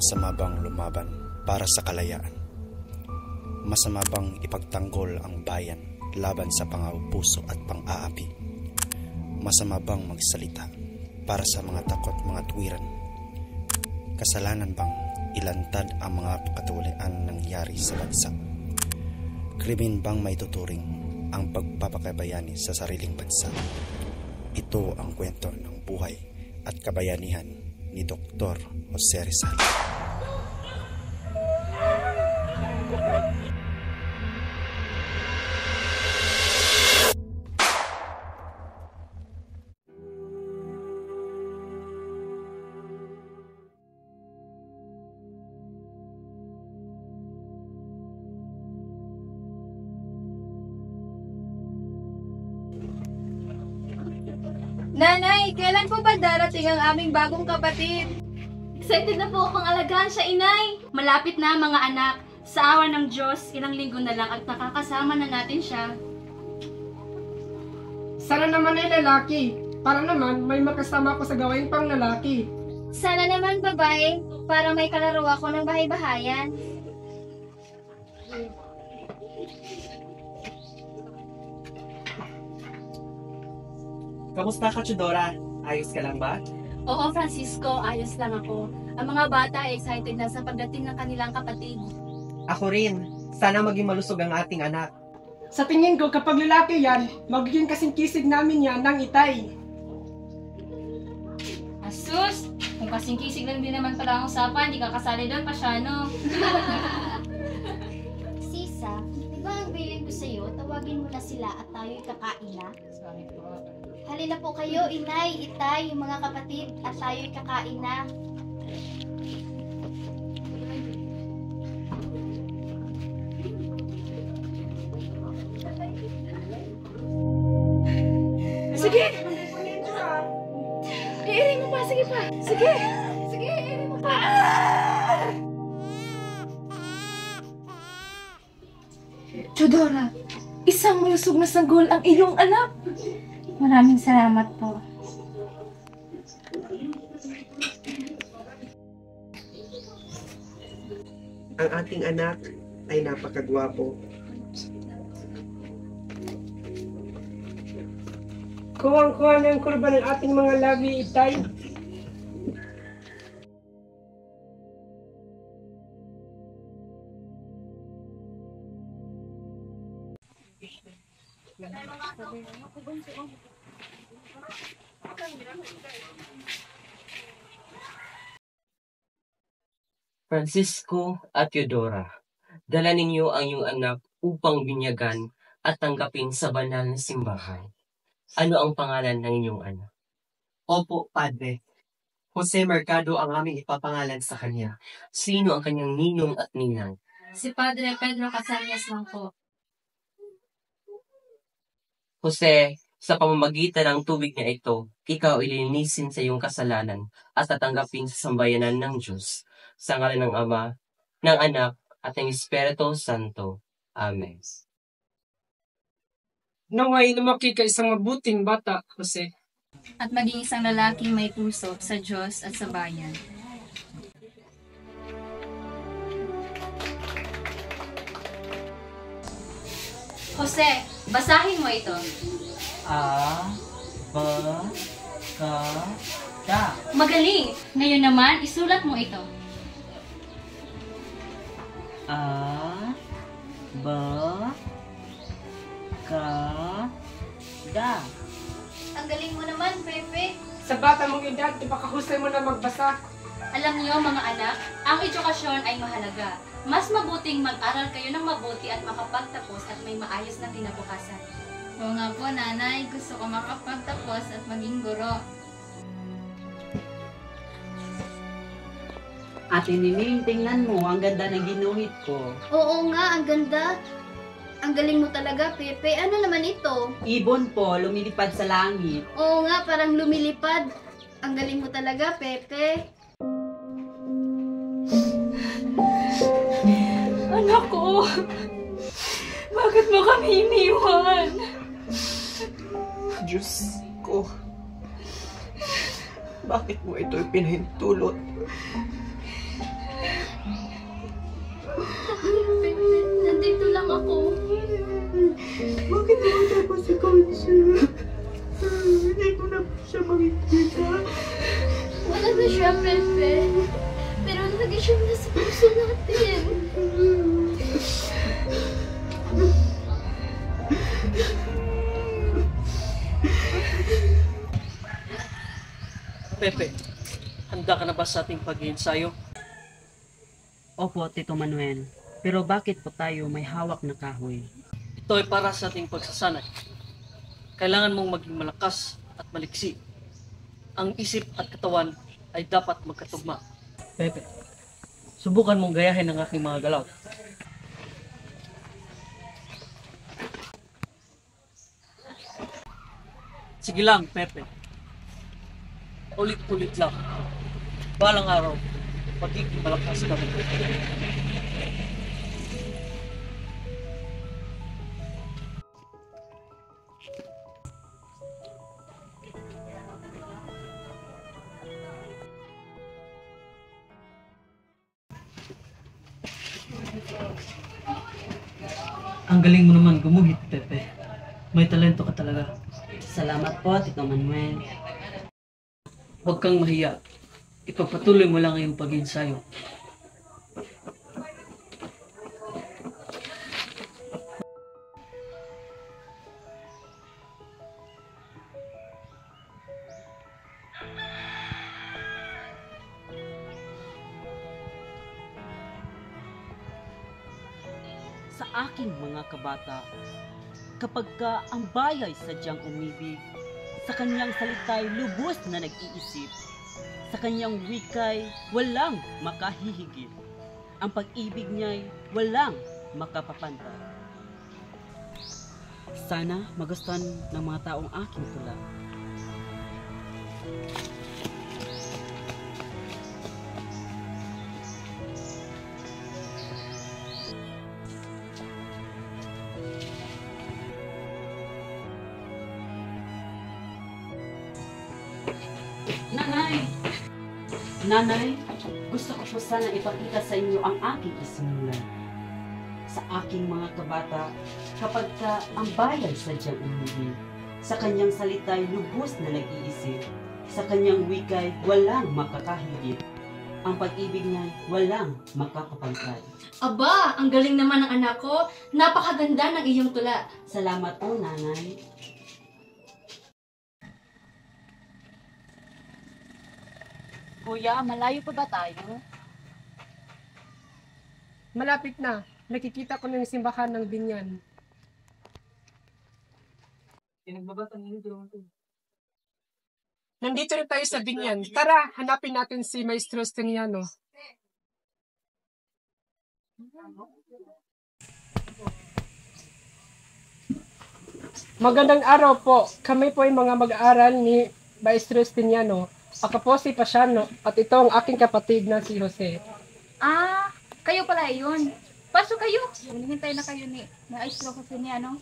Masama bang lumaban para sa kalayaan? Masama bang ipagtanggol ang bayan laban sa pang-aabuso at pang-aapi? Masama bang magsalita para sa mga takot mga tuwiran? Kasalanan bang ilantad ang mga katulian nangyari sa bansa? Krimen bang maituturing ang pagpapakabayani sa sariling bansa? Ito ang kwento ng buhay at kabayanihan ni Dr. Jose Rizal. Nanay, kailan po ba darating ang aming bagong kapatid? Excited na po akong alagaan siya, inay. Malapit na mga anak. Sa awa ng Diyos, ilang linggo na lang at nakakasama na natin siya. Sana naman ay lalaki. Para naman may makasama ko sa gawain pang lalaki. Sana naman babae, para may kalaro ako ng bahay-bahayan. Kamusta ka, Chudora? Ayos ka lang ba? Oo, Francisco, ayos lang ako. Ang mga bata ay excited na sa pagdating ng kanilang kapatid. Ako rin. Sana maging malusog ang ating anak. Sa tingin ko, kapag lalaki yan, magiging kasing-kisig namin yan ng itay. Asus! Kung kasing-kisig lang din naman pala ang usapan, di ka kasali doon, Pasyano. Sisa, di ba ang bilin ko sa'yo, tawagin mo na sila at tayo'y kakain na? Halina po kayo, inay, itay, yung mga kapatid, at tayo'y kakain na. Sige! Iiring mo pa, sige pa! Sige! Sige, iiring mo pa! Chudora, isang malusog na sanggol ang iyong anak! Maraming salamat po. Ang ating anak ay napakagwapo. Kuwang-kuha ng kurba ng ating mga labi, itay. Francisco at Eudora, dala ninyo ang iyong anak upang binyagan at tanggapin sa banal na simbahan. Ano ang pangalan ng inyong anak? Opo, Padre. Jose Mercado ang aming ipapangalan sa kanya. Sino ang kanyang ninong at ninang? Si Padre Pedro Casañas lang po. Jose, sa pamamagitan ng tubig niya ito, ikaw ililinisin sa iyong kasalanan at tatanggapin sa sambayanan ng Diyos. Sa ngalan ng Ama, ng Anak, at ng Espiritu Santo. Amen. Naway lumaki ka isang mabuting bata, Jose. At maging isang lalaking may puso sa Diyos at sa bayan. Jose, basahin mo ito. Da. Magaling! Ngayon naman, isulat mo ito. Da. Ang galing mo naman, Pepe. Sa bata mong edad, di ba kahusay mo na magbasa? Alam niyo mga anak, ang edukasyon ay mahalaga. Mas mabuting mag-aral kayo ng mabuti at makapagtapos at may maayos na kinabukasan. Oo nga po, nanay. Gusto ko makapagtapos at maging guro. Ate Nining, tingnan mo, ang ganda ng ginuhit ko. Oo nga, ang ganda. Ang galing mo talaga, Pepe. Ano naman ito? Ibon po, lumilipad sa langit. Oo nga, parang lumilipad. Ang galing mo talaga, Pepe. Anak ko! Bakit mo kami iniwan? Diyos ko. Bakit mo ito ipinahintulot? Nandito lang ako. Bakit mo tapos ikaw siya? Hindi ko na siya makikita. Wala na siya, Pepe. Pero lagi siya nasa puso natin. Pepe, handa ka na ba sa ating pag-iensayo? Opo, Tito Manuel. Pero bakit po tayo may hawak na kahoy? Ito ay para sa ating pagsasanay. Kailangan mong maging malakas at maliksi. Ang isip at katawan ay dapat magkatugma. Pepe, subukan mong gayahin ang aking mga galaw. Sige lang, Pepe. Ulit-ulit lang. Balang araw, magiging malakas kami. Ang galing mo naman gumuhit, Pepe. May talento ka talaga. Salamat po, Tito Manuel. Huwag kang mahiya. Ipagpatuloy mo lang ang iyong pag-ensayo. Sa aking mga kabata, kapag ka ang bayay sadyang umibig, sa kanyang salita'y lubos na nag-iisip, sa kanyang wikay walang makahihigit, ang pag-ibig niya'y walang makapapantay. Sana magustuhan ng mga taong aking tula. Nanay, gusto ko po sana ipakita sa inyo ang aking isinulat. Sa aking mga kabata, kapag ka ang bayan sadyang umibig, sa kanyang salita'y lubos na nag-iisip, sa kanyang wikay walang makakahigit, ang pag-ibig niya'y walang makakapantay. Aba, ang galing naman ng anak ko. Napakaganda ng iyong tula. Salamat po, Nanay. Kuya, malayo pa ba tayo? Malapit na. Nakikita ko na yung simbahan ng Binyan. Nandito rin tayo sa Binyan. Tara, hanapin natin si Maestro Steniano. Magandang araw po. Kami po ay mga mag-aaral ni Maestro Steniano. Ako po si Pasiano at ito ang aking kapatid na si Jose. Ah, kayo pala yun. Pasok kayo. Hinihintay na kayo ni Maestro kasi niya, no?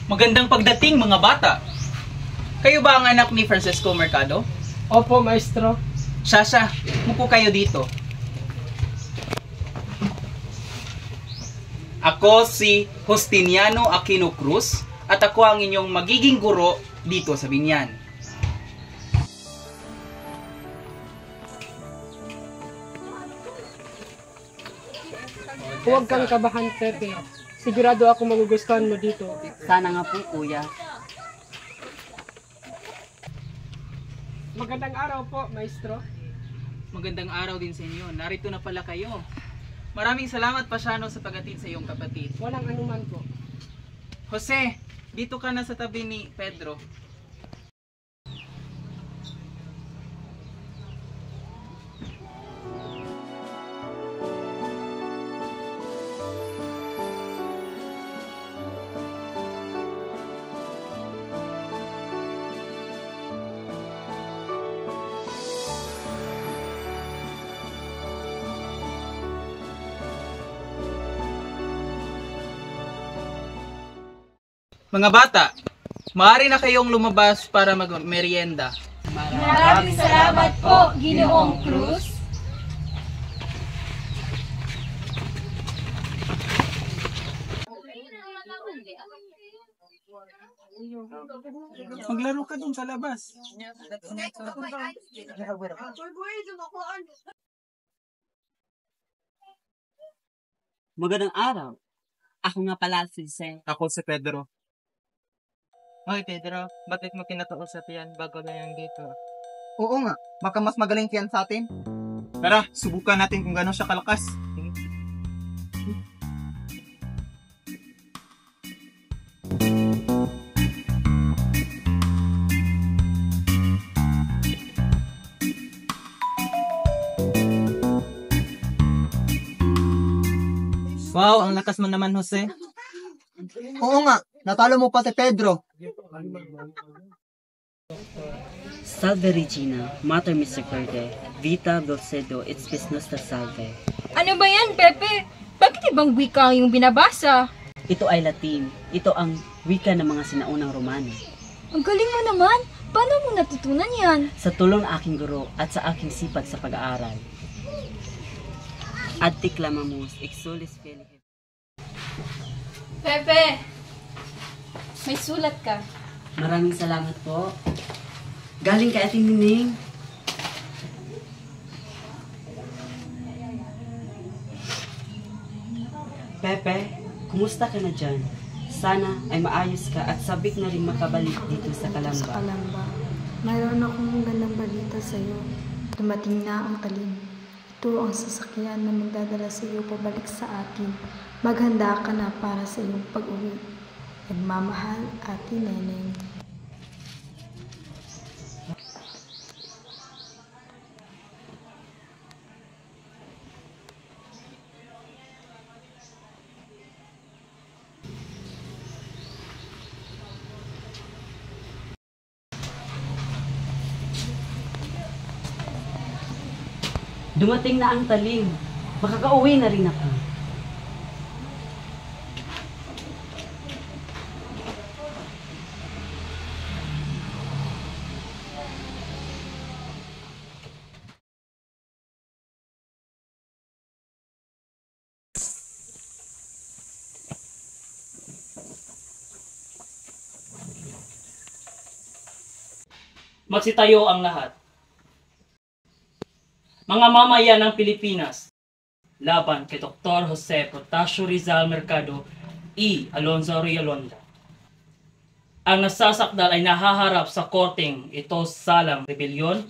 Magandang pagdating mga bata. Kayo ba ang anak ni Francesco Mercado? Opo, Maestro. Sasha, mupo kayo dito. Ako si Justiniano Aquino Cruz at ako ang inyong magiging guro dito sa Binyan. Huwag kang kabahan, Pepe. Sigurado ako magugustuhan mo dito. Sana nga po, Kuya. Magandang araw po, Maestro. Magandang araw din sa inyo. Narito na pala kayo. Maraming salamat, Pasiano, sa paghatid sa iyong kapatid. Walang anuman po. Jose, dito ka na sa tabi ni Pedro. Mga bata, Maaari na kayong lumabas para mag-merienda. Maraming salamat po, Ginoong Cruz. Maglaro ka dun sa labas. Magandang araw. Ako nga pala si Sen. Ako si Pedro. Hoy Pedro, bakit mo kinakausap yan bago na yan dito? Oo nga, baka mas magaling yan sa atin. Tara, subukan natin kung gano'n siya kalakas. Wow, ang lakas mo naman, Jose. Oo nga, natalo mo pa si Pedro. Salve Regina, Mater Misericordiae, Vita Dulcedo, et spes nostra salve. Ano ba yan, Pepe? Bakit ibang wika yung binabasa? Ito ay Latin. Ito ang wika ng mga sinaunang Romano. Ang galing mo naman. Paano mo natutunan yan? Sa tulong ng aking guro at sa aking sipag sa pag-aaral. Ad clamamus, exulis felice. Pepe, may sulat ka. Maraming salamat po. Galing kay Ating Nining. Pepe, kumusta ka na dyan? Sana ay maayos ka at sabik na rin makabalik dito sa Kalamba. Kalamba, mayroon akong magandang balita sa iyo. Dumating na ang talim. Ito ang sasakyan na magdadala sa iyo pabalik sa akin. Maghanda ka na para sa iyong pag-uwi. Nagmamahal, Ate Neneng. Dumating na ang talim. Makakauwi na rin ako. Magsitayo ang lahat. Mga mamayan ng Pilipinas, laban kay Dr. Jose Protasio Rizal Mercado E. Alonzo Riolonda. Ang nasasakdal ay nahaharap sa korteng ito salang rebelyon,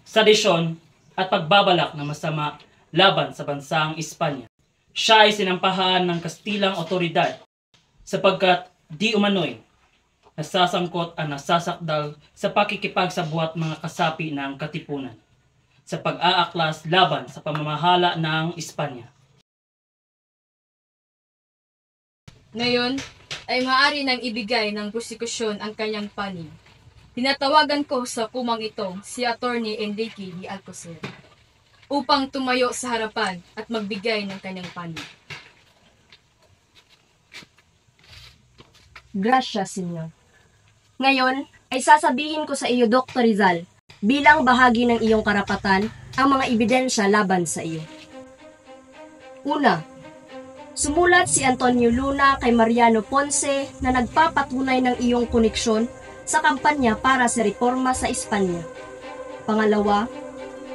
sedisyon at pagbabalak na masama laban sa bansang Espanya. Siya ay sinampahan ng Kastilang otoridad sapagkat di umano'y nasasangkot ang nasasakdal sa pakikipagsabuat mga kasapi ng katipunan sa pag-aaklas laban sa pamamahala ng Espanya. Ngayon, ay maaari nang ibigay ng prosekusyon ang kanyang panig. Tinatawagan ko sa kumang ito si Attorney Enrique D. Alcocer upang tumayo sa harapan at magbigay ng kanyang panig. Gracias, Senyor. Ngayon, ay sasabihin ko sa iyo, Dr. Rizal, bilang bahagi ng iyong karapatan, ang mga ebidensya laban sa iyo. Una, sumulat si Antonio Luna kay Mariano Ponce na nagpapatunay ng iyong koneksyon sa kampanya para sa reforma sa Espanya. Pangalawa,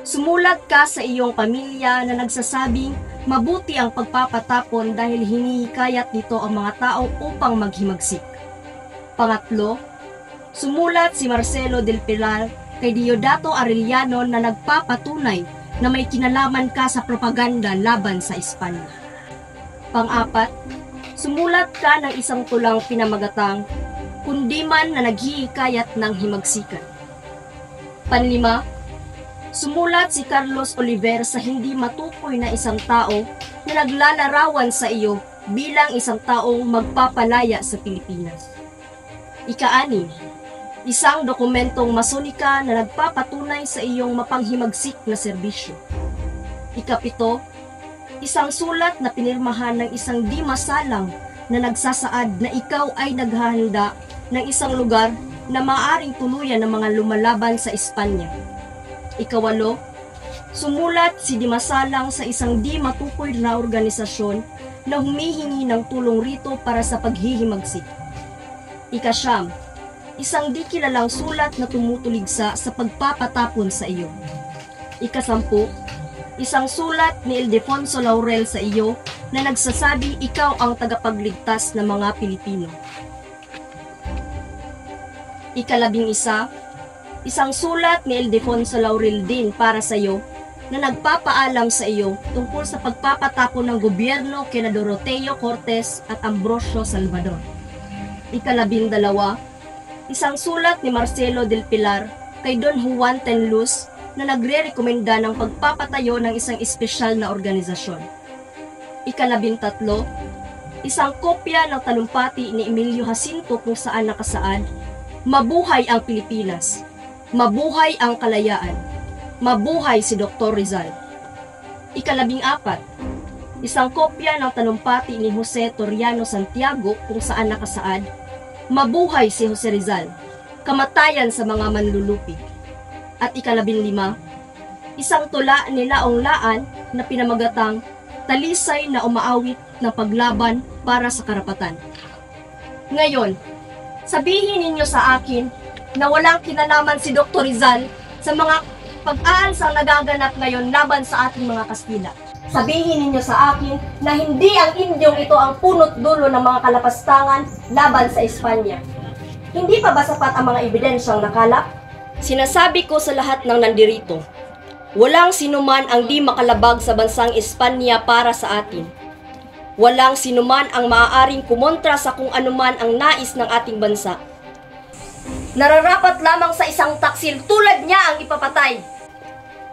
sumulat ka sa iyong pamilya na nagsasabing mabuti ang pagpapatapon dahil hinihikayat nito ang mga tao upang maghimagsik. Pangatlo, sumulat si Marcelo del Pilar kay Diodato Arellano na nagpapatunay na may kinalaman ka sa propaganda laban sa Espanya. Pang-apat, sumulat ka ng isang tulang pinamagatang kundi man na naghihikayat ng himagsikan. Panlima, sumulat si Carlos Oliver sa hindi matukoy na isang tao na naglalarawan sa iyo bilang isang taong magpapalaya sa Pilipinas. Ika-anim, isang dokumentong masonika na nagpapatunay sa iyong mapanghimagsik na serbisyo. Ika-7, isang sulat na pinirmahan ng isang di masalang na nagsasaad na ikaw ay naghahanda ng isang lugar na maaaring tuluyan ng mga lumalaban sa Espanya. Ikawalo, sumulat si Dimasalang sa isang di matukoy na organisasyon na humihingi ng tulong rito para sa paghihimagsik. Ikasyam, isang di kilalang sulat na tumutuligsa sa pagpapatapon sa iyo. Ikasampu, isang sulat ni Ildefonso Laurel sa iyo na nagsasabi ikaw ang tagapagligtas ng mga Pilipino. Ikalabing-isa, isang sulat ni Ildefonso Laurel din para sa iyo na nagpapaalam sa iyo tungkol sa pagpapatapon ng gobyerno kina Doroteo Cortes at Ambrosio Salvador. Ikalabing-dalawa, isang sulat ni Marcelo del Pilar kay Don Juan Tenluz na nagre-rekomenda ng pagpapatayo ng isang espesyal na organisasyon. Ikalabing-tatlo, isang kopya ng talumpati ni Emilio Jacinto kung saan nakasaad, "Mabuhay ang Pilipinas! Mabuhay ang kalayaan! Mabuhay si Dr. Rizal!" Ikalabing-apat, isang kopya ng talumpati ni Jose Toriano Santiago kung saan nakasaad, "Mabuhay si Jose Rizal! Kamatayan sa mga manlulupi!" At ikalabing-lima, isang tula ni Laong Laan na pinamagatang "Talisay na umaawit ng paglaban para sa karapatan." Ngayon, sabihin ninyo sa akin na walang kinalaman si Dr. Rizal sa mga pag-aansang nagaganap ngayon laban sa ating mga Kastila. Sabihin ninyo sa akin na hindi ang Indyong ito ang punot dulo ng mga kalapastangan laban sa Espanya. Hindi pa ba sapat ang mga ebidensyang nakalap? Sinasabi ko sa lahat ng nandirito, walang sinuman ang di makalabag sa bansang Espanya para sa atin. Walang sinuman ang maaaring kumontra sa kung anuman ang nais ng ating bansa. Nararapat lamang sa isang taksil tulad niya ang ipapatay.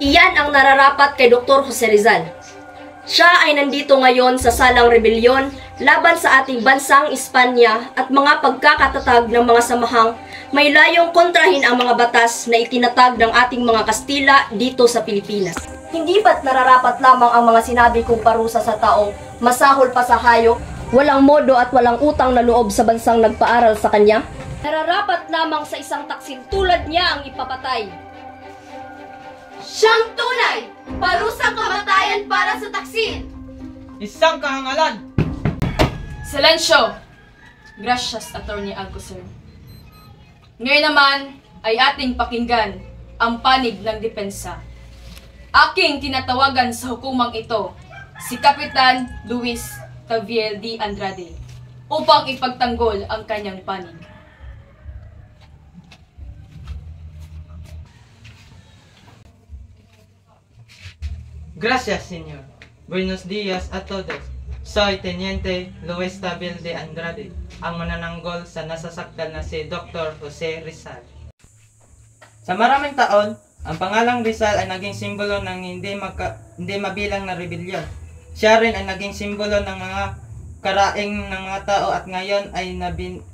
Iyan ang nararapat kay Dr. Jose Rizal. Siya ay nandito ngayon sa salang rebelyon laban sa ating bansang Espanya at mga pagkakatatag ng mga samahang may layong kontrahin ang mga batas na itinatag ng ating mga Kastila dito sa Pilipinas. Hindi ba't nararapat lamang ang mga sinabi kong parusa sa taong masahol pa sa hayop, walang modo at walang utang na loob sa bansang nagpaaral sa kanya? Nararapat lamang sa isang taksil tulad niya ang ipapatay. Siyang tunay! Parusang kamatayan para sa taksil! Isang kahangalan! Silensyo! Gracias, Attorney Alcocer. Ngayon naman ay ating pakinggan ang panig ng depensa. Aking tinatawagan sa hukumang ito si Kapitan Luis Taviel D. Andrade upang ipagtanggol ang kanyang panig. Gracias, señor. Buenos días a todos. Soy Teniente Luis Taviel de Andrade, ang manananggol sa nasasaktan na si Dr. Jose Rizal. Sa maraming taon, ang pangalang Rizal ay naging simbolo ng hindi mabilang na rebelyon. Siya rin ay naging simbolo ng mga karaing ng mga tao at ngayon ay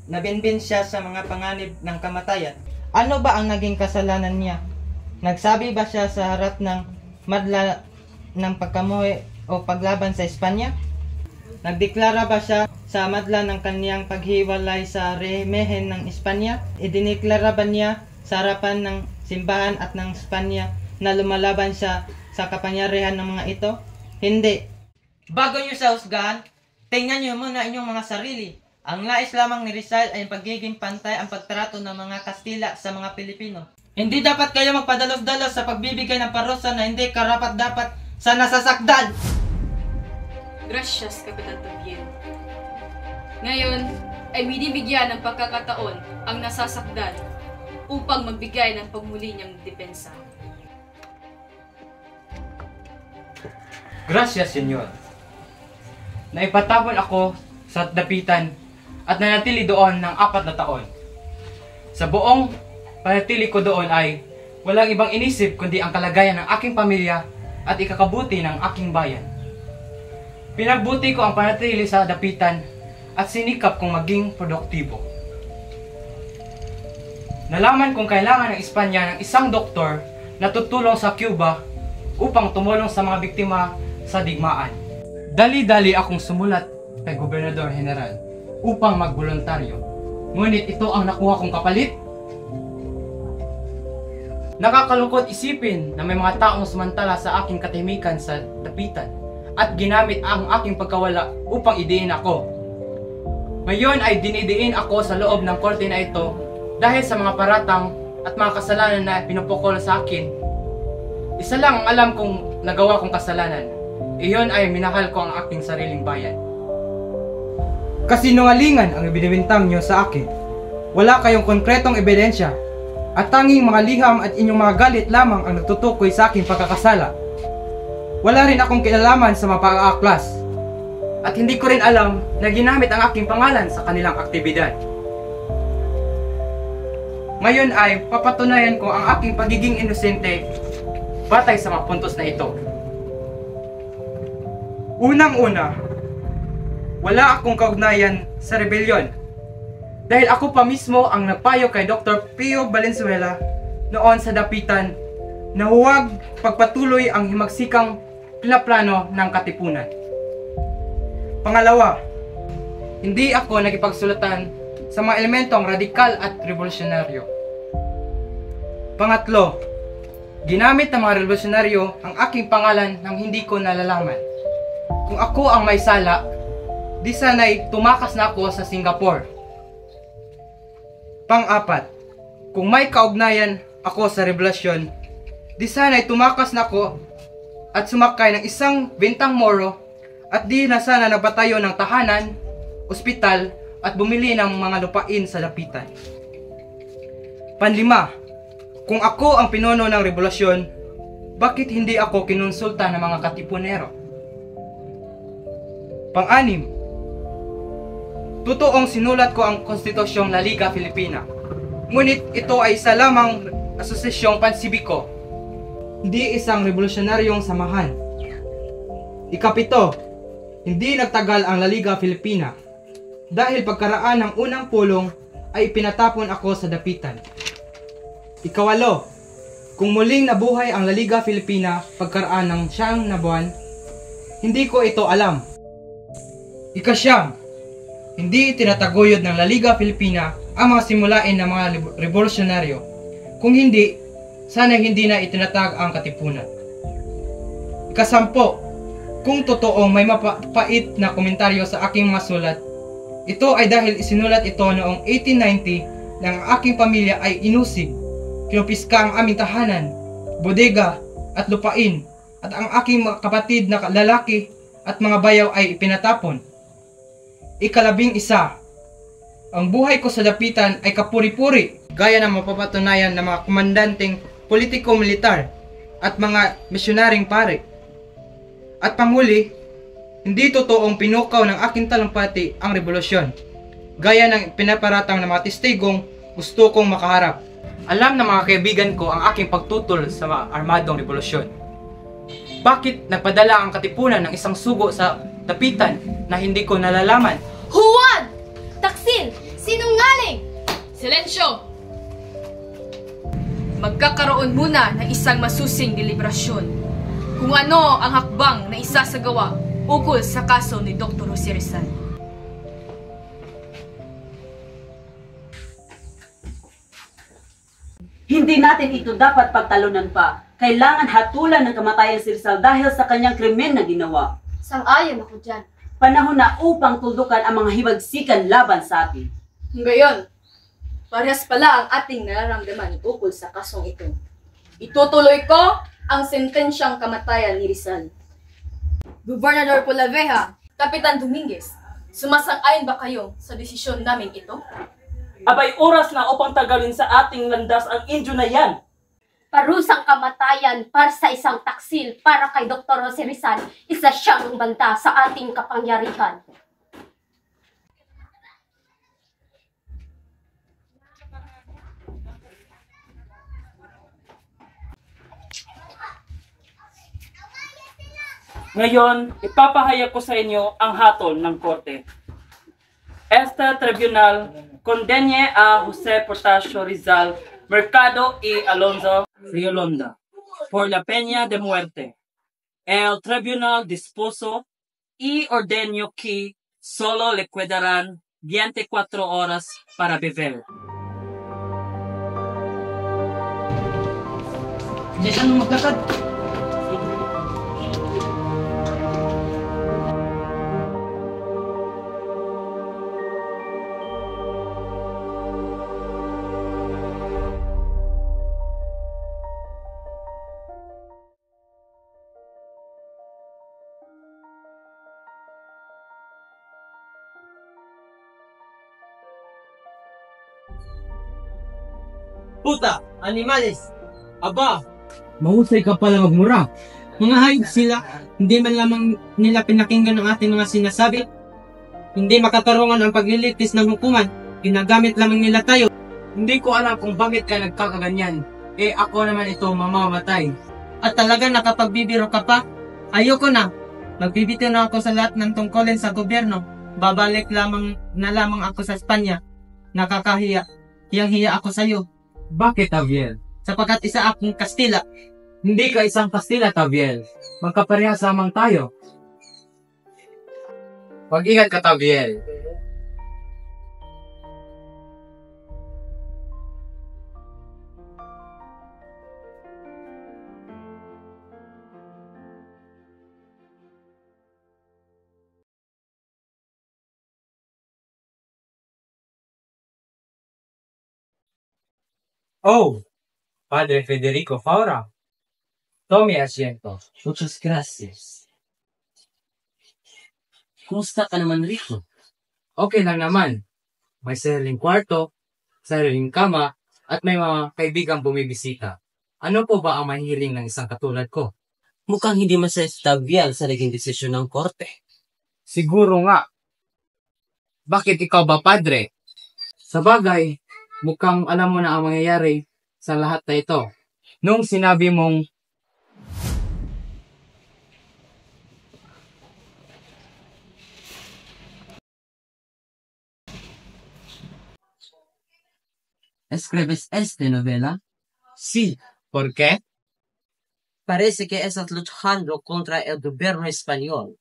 nabinbin siya sa mga panganib ng kamatayan. Ano ba ang naging kasalanan niya? Nagsabi ba siya sa harap ng madla ng pagkamuhi o paglaban sa Espanya? Nagdeklara ba siya sa madla ng kaniyang paghiwalay sa rehimehen ng Espanya? Idineklara ba niya sa harapan ng simbahan at ng Espanya na lumalaban siya sa kapangyarihan ng mga ito? Hindi. Bago niyo sa husgahan, tingnan niyo muna inyong mga sarili. Ang nais lamang ni Rizal ay pagiging pantay ang pagtrato ng mga Kastila sa mga Pilipino. Hindi dapat kayo magpadalos-dalos sa pagbibigay ng parusa na hindi karapat-dapat sa nasasakdal. Gracias, Kapitan Taviel. Ngayon ay binibigyan ng pagkakataon ang nasasakdal upang magbigay ng pagmuli niyang depensa. Gracias, senyor. Naipatapon ako sa dapitan at nanatili doon ng 4 na taon. Sa buong panatili ko doon ay walang ibang inisip kundi ang kalagayan ng aking pamilya at ikakabuti ng aking bayan. Pinagbuti ko ang panatili sa dapitan at sinikap kong maging produktibo. Nalaman kong kailangan ng Espanya ng isang doktor na tutulong sa Cuba upang tumulong sa mga biktima sa digmaan. Dali-dali akong sumulat kay Gobernador General upang magboluntaryo. Ngunit ito ang nakuha kong kapalit. Nakakalungkot isipin na may mga taong sumantala sa aking katahimikan sa dapitan at ginamit ang aking pagkawala upang idiin ako. Ngayon ay dinidiin ako sa loob ng korte na ito dahil sa mga paratang at mga kasalanan na pinupukol sa akin. Isa lang ang alam kong nagawa kong kasalanan. Iyon ay minahal ko ang aking sariling bayan. Kasinungalingan ang ibinibintang nyo sa akin. Wala kayong konkretong ebidensya at tanging mga liham at inyong mga galit lamang ang nagtutukoy sa aking pagkakasala. Wala rin akong kinalaman sa mga pag-aaklas at hindi ko rin alam na ginamit ang aking pangalan sa kanilang aktibidad. Ngayon ay papatunayan ko ang aking pagiging inosente batay sa mga puntos na ito. Unang-una, wala akong kaugnayan sa rebelyon dahil ako pa mismo ang nagpayo kay Dr. Pio Valenzuela noon sa dapitan na huwag pagpatuloy ang himagsikang pinaplano ng katipunan. Pangalawa, hindi ako nakipagsulatan sa mga elementong radikal at revolusyonaryo. Pangatlo, ginamit ng mga revolusyonaryo ang aking pangalan nang hindi ko nalalaman. Kung ako ang may sala, di sana'y tumakas na ako sa Singapore. Pang-apat, kung may kaugnayan ako sa revolusyon, di sana'y tumakas na ako at sumakay ng isang bintang moro at di na sana nagpatayo ng tahanan, ospital at bumili ng mga lupain sa dapitan. Panlima, kung ako ang pinuno ng revolusyon, bakit hindi ako kinonsulta ng mga katipunero? Pang-anim, totoong sinulat ko ang Konstitusyong La Liga Filipina. Ngunit ito ay isa lamang asosasyong pansibiko, hindi isang revolusyonaryong samahan. Ikapito, hindi nagtagal ang La Liga Filipina dahil pagkaraan ng unang pulong ay pinatapon ako sa dapitan. Ikawalo, kung muling nabuhay ang La Liga Filipina pagkaraan ng 9 na buwan, hindi ko ito alam. Ikasyam, hindi tinataguyod ng La Liga Filipina ang mga simulain ng mga revolusyonaryo. Kung hindi, sana hindi na itinatag ang katipunan. Ikasampo, kung totoong may mapait na komentaryo sa aking mga sulat, ito ay dahil isinulat ito noong 1890 nang ang aking pamilya ay inusig, kinupiska ang aming tahanan, bodega at lupain, at ang aking mga kapatid na lalaki at mga bayaw ay ipinatapon. Ika-11, ang buhay ko sa dapitan ay kapuri-puri, gaya ng mapapatunayan ng mga komandanteng politiko-militar at mga misyonaring pare. At panghuli, hindi totoong pinukaw ng aking talumpati ang revolusyon, gaya ng pinaparatang ng mga testigong gusto kong makaharap. Alam ng mga kaibigan ko ang aking pagtutol sa mga armadong revolusyon. Bakit nagpadala ang katipunan ng isang sugo sa dapitan na hindi ko nalalaman? Huwag! Taksil! Sinungaling! Silensyo! Magkakaroon muna ng isang masusing deliberasyon kung ano ang hakbang na isasagawa ukol sa kaso ni Dr. Jose Rizal. Hindi natin ito dapat pagtalunan pa. Kailangan hatulan ng kamatayan si Rizal dahil sa kanyang krimen na ginawa. Sang-ayon ako dyan. Panahon na upang tuldukan ang mga hibagsikan laban sa atin. Ngayon, parehas pala ang ating nararamdaman ukol sa kasong ito. Itutuloy ko ang sentensyang kamatayan ni Rizal. Gobernador Polavieja, Kapitan Dominguez, sumasang-ayon ba kayo sa desisyon namin ito? Abay, oras na upang tagalin sa ating landas ang Indio na yan. Parusang kamatayan para sa isang taksil para kay Dr. Jose Rizal, isa siyang banta sa ating kapangyarihan. Ngayon, ipapahayag ko sa inyo ang hatol ng korte. Este tribunal condene a Jose Portacio Rizal Mercado y Alonso Riolonda por la pena de muerte. El tribunal dispuso y ordenó que solo le quedarán 24 oras para beber. Hindi saan magkakad. Puta! Animales! Aba! Mahusay ka pala magmura. Mga hayop sila, hindi man lamang nila pinakinggan ang ating mga sinasabi. Hindi makatarungan ang paglilitis ng hukuman. Ginagamit lamang nila tayo. Hindi ko alam kung bakit ka nagkakaganyan. Eh ako naman ito mamamatay. At talaga nakapagbibiro ka pa? Ayoko na. Magbibitiw na ako sa lahat ng tungkulin sa gobyerno. Babalik lamang ako sa Espanya. Nakakahiya. Hiyang-hiya ako sa iyo. Bakit, Taviel? Sapagkat isa akong Kastila. Hindi ka isang Kastila, Taviel. Magkaparehas lamang tayo. Mag-ingat ka, Taviel. Oh, Padre Federico Faura. Tome asiento. Muchas gracias. Kumusta ka naman rito? Okay lang naman. May sariling kwarto, sariling kama, at may mga kaibigang bumibisita. Ano po ba ang mahihiling ng isang katulad ko? Mukhang hindi masaya si Taviel sa naging desisyon ng korte. Siguro nga. Bakit ikaw ba, Padre? Sa bagay, mukhang alam mo na ang mangyayari sa lahat na ito. Nung sinabi mong ¿Escribes esta novela? Sí. ¿Por qué? Parece que estás luchando contra el gobierno español.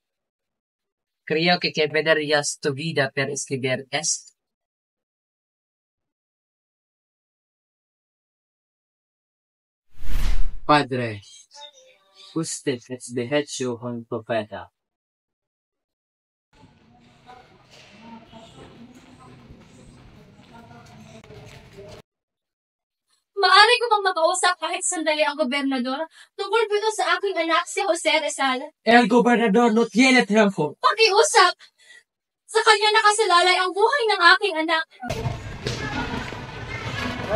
Creo que perderías tu vida por escribir esto. Padre, Usted es de hecho un profeta. Maaari ko bang makausap kahit sandali ang gobernador tungkol po ito sa aking anak si Jose Rizal? El gobernador no tiene tiempo. Pakiusap! Sa kanya nakasalalay ang buhay ng aking anak.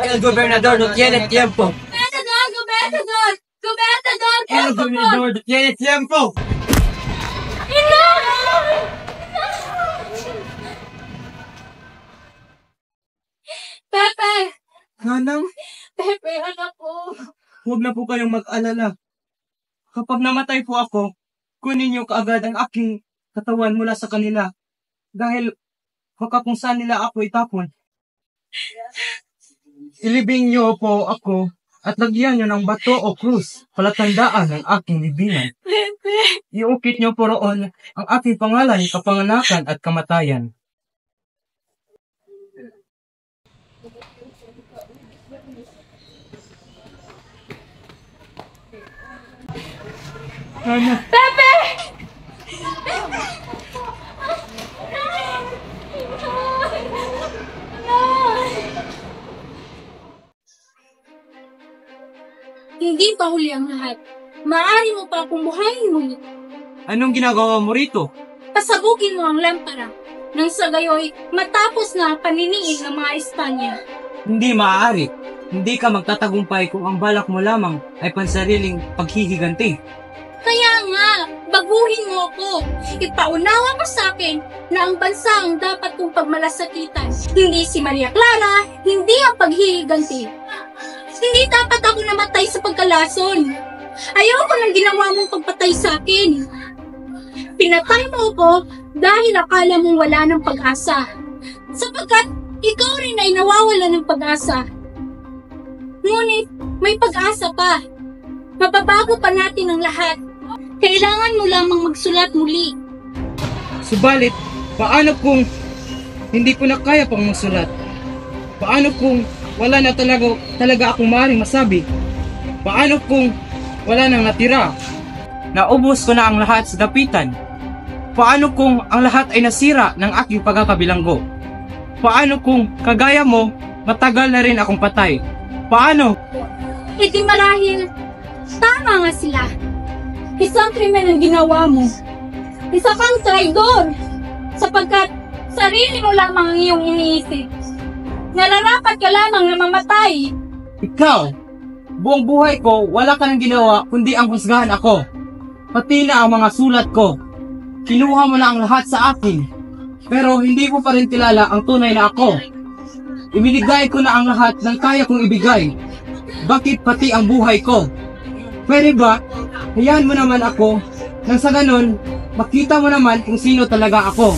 El gobernador no tiene tiempo. Gobernador! Gobernador! Gobernador! El gobernador no tiene tiempo. Ina! Pepe! Nanang, Pepe, anak ko. huwag na po kayong mag-alala. Kapag namatay po ako, kunin niyo kaagad ang aking katawan mula sa kanila. Dahil baka kung saan nila ako itapon. Ilibing niyo po ako at lagyan niyo ng bato o krus, palatandaan ng aking libingan. Pepe! Iukit niyo po roon ang aking pangalan, kapanganakan at kamatayan. Ana. Pepe! Hindi pa huli ang lahat. Maaari mo pa akong buhayin muli. Anong ginagawa mo rito? Pasabugin mo ang lampara. Nang sa gayoy, matapos na ang paniniin ng mga Espanya. Hindi maaari. Hindi ka magtatagumpay kung ang balak mo lamang ay pansariling paghihiganti. Kaya nga, baguhin mo ako. Ipaunawa mo sa akin na ang bansa ang dapat kong pagmalasakitan. Hindi si Maria Clara, hindi ang paghihiganti. Hindi dapat ako namatay sa pagkalason. Ayoko nang ginawa mong pagpatay sa akin. Pinatay mo ako dahil akala mong wala ng pag-asa. Sapagkat ikaw rin ay nawawala ng pag-asa. Ngunit may pag-asa pa. Mababago pa natin ang lahat. Kailangan mo lamang magsulat muli. Subalit, paano kung hindi ko na kaya pang magsulat. Paano kung wala na talaga akong maaaring masabi? Paano kung wala nang natira? Naubos ko na ang lahat sa dapitan. Paano kung ang lahat ay nasira ng aking pagkakabilanggo? Paano kung kagaya mo, matagal na rin akong patay? Paano? Hindi marahil, tama nga sila. Isang krimen ang ginawa mo. Isa kang traidor, sapagkat sarili mo lamang ang iyong iniisip. Nararapat ka lamang na mamatay. Ikaw, buong buhay ko, wala ka nang ginawa kundi ang husgahan ako. Pati na ang mga sulat ko. Kinuha mo na ang lahat sa akin. Pero hindi mo pa rin kilala ang tunay na ako. Ibinigay ko na ang lahat ng kaya kong ibigay. Bakit pati ang buhay ko? Pwede ba, hayaan mo naman ako, nang sa ganun, makita mo naman kung sino talaga ako.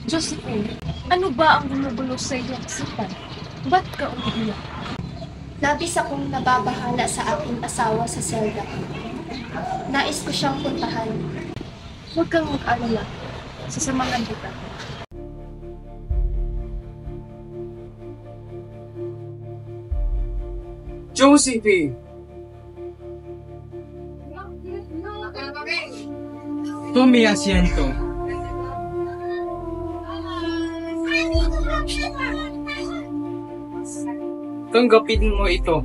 Josephine, ano ba ang gumugulo sa iyong isipan? Ba't ka umiiyak? Labis akong nababahala sa aking asawa sa selda. Nais ko siyang puntahan. Huwag kang mag-alala. Sasamahan kita. Josephine! Tome asiento. Tanggapin mo ito.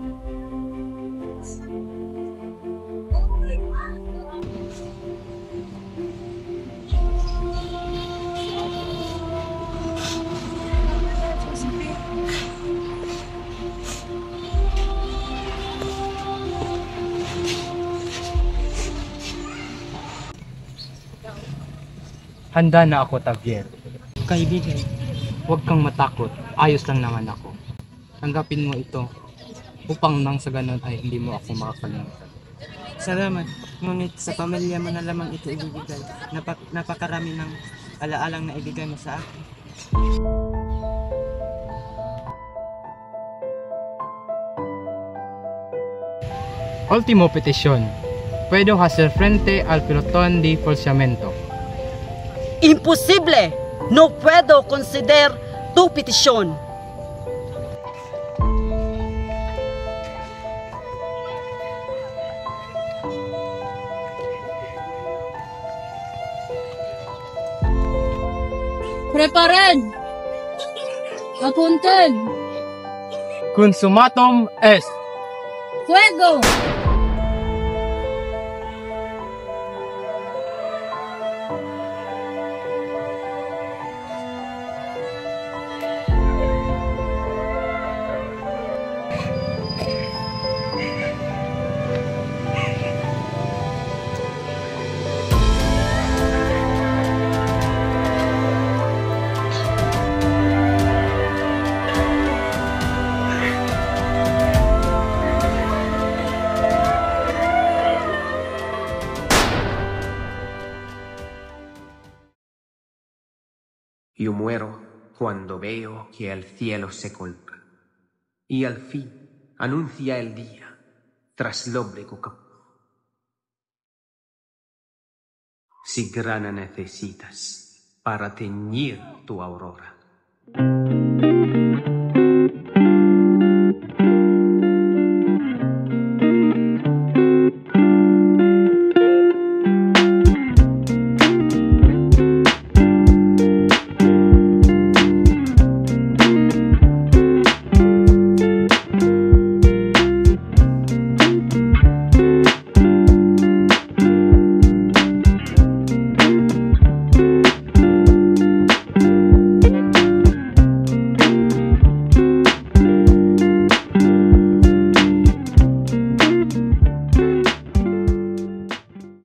Handa na ako, Javier. Kaibigan, huwag kang matakot. Ayos lang naman ako. Tanggapin mo ito upang nang sa ganun ay hindi mo ako makakalimutan. Salamat. Ngunit sa pamilya mo na lamang ito ibibigay. Napakarami ng alaalang na ibigay mo sa akin. Último petición. Puedo hacer frente al pelotón de falseamiento. Imposible! No puedo conceder tu petición. Preparen! Apunten! Consumatum est. Fuego! Yo muero cuando veo que el cielo se colma y al fin anuncia el día tras lóbrego campo. Si grana necesitas para teñir tu aurora,